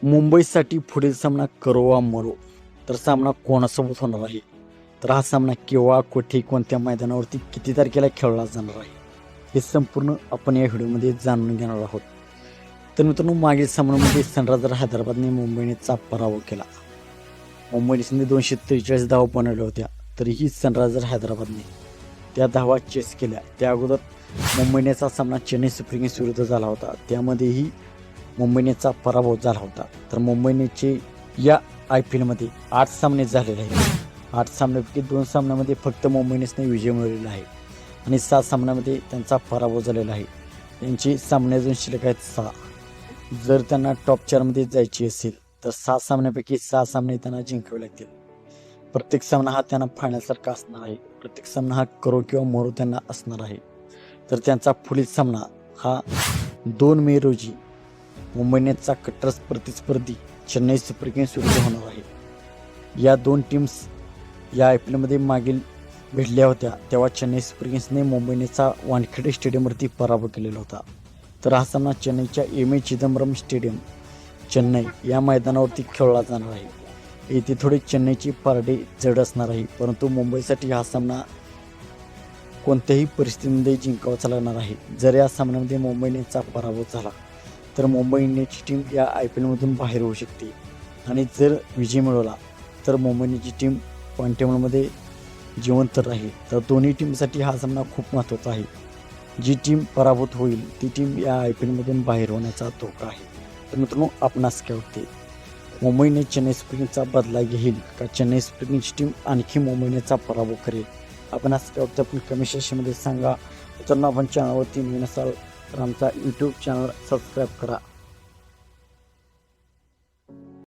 मुंबईसाठी पुढील सामना करो वा मरो, तर सामना कोणासोबत होणार आहे, तर हा सामना केव्हा, कुठे, कोणत्या मैदानावरती, किती तारखेला खेळला जाणार आहे, हे संपूर्ण आपण या व्हिडिओमध्ये जाणून घेणार आहोत. तर मित्रांनो, मागील सामन्यामध्ये सनरायझर हैदराबादने मुंबईचा पराभव केला. मुंबई इंडियन्सने 243 धावा बनवल्या होत्या, तरीही सनरायझर हैदराबादने त्या धावा चेस केल्या. त्या अगोदर मुंबई इंडियन्सचा सामना चेन्नई सुपर किंग्स विरुद्ध झाला होता, त्यामध्येही मुंबई इंडियन्सचा पराभव झाला होता. तर मुंबई इंडियन्सचे या IPL मध्ये 8 सामने झालेले आहेत. 8 सामन्यापैकी 2 सामन्यामध्ये फक्त मुंबई इंडियन्सने विजय मिळवलेला आहे आणि 7 सामन्यामध्ये त्यांचा पराभव झालेला आहे. त्यांची सामने अजून शिल्लक आहेत 6. जर त्यांना टॉप 4मध्ये जायची असेल तर 6 सामन्यापैकी 6 सामने त्यांना जिंकावे लागतील. प्रत्येक सामना हा त्यांना फायनलसारखा असणार आहे. प्रत्येक सामना हा करो किंवा मरो त्यांना असणार आहे. तर त्यांचा पुढील सामना हा 2 मे रोजी मुंबई इंडियन्सचा कट्टर प्रतिस्पर्धी चेन्नई सुपर किंग्स विरुद्ध होणार आहे. या 2 टीम्स या IPL मध्ये मागील भेटल्या होत्या, तेव्हा चेन्नई सुपर किंग्सने मुंबई इंडियन्सचा वानखेडे स्टेडियमवरती पराभव केलेला होता. तर हा सामना चेन्नईच्या MA चिदंबरम स्टेडियम चेन्नई या मैदानावरती खेळला जाणार आहे. येथे थोडी चेन्नईची पारडी जड असणार आहे, परंतु मुंबईसाठी हा सामना कोणत्याही परिस्थितीमध्ये जिंकावाचा लागणार आहे. जर या सामन्यामध्ये मुंबई इंडियन्सचा पराभव झाला तर मुंबई इंडियन्सची टीम या IPL मधून बाहेर होऊ शकते आणि जर विजय मिळवला तर मुंबई इंडियन्सची टीम पॉईंट टेबलमध्ये जिवंत राहील. तर दोन्ही टीमसाठी हा सामना खूप महत्त्वाचा आहे. जी टीम पराभूत होईल ती टीम या IPL मधून बाहेर होण्याचा धोका आहे. तर मित्रांनो, आपणास काय वाटते, मुंबईने चेन्नई सुपर किंग्सचा बदला घेईल का चेन्नई सुपर किंग्सची टीम आणखी मुंबई इंडियन्सचा पराभव करेल? आपण आज काय वाटतं आपण कमेंट सेक्शनमध्ये सांगा. मित्रांनो, आपण चॅनलवरती नवीन असाल तर आमचा YouTube चॅनल सबस्क्राईब करा.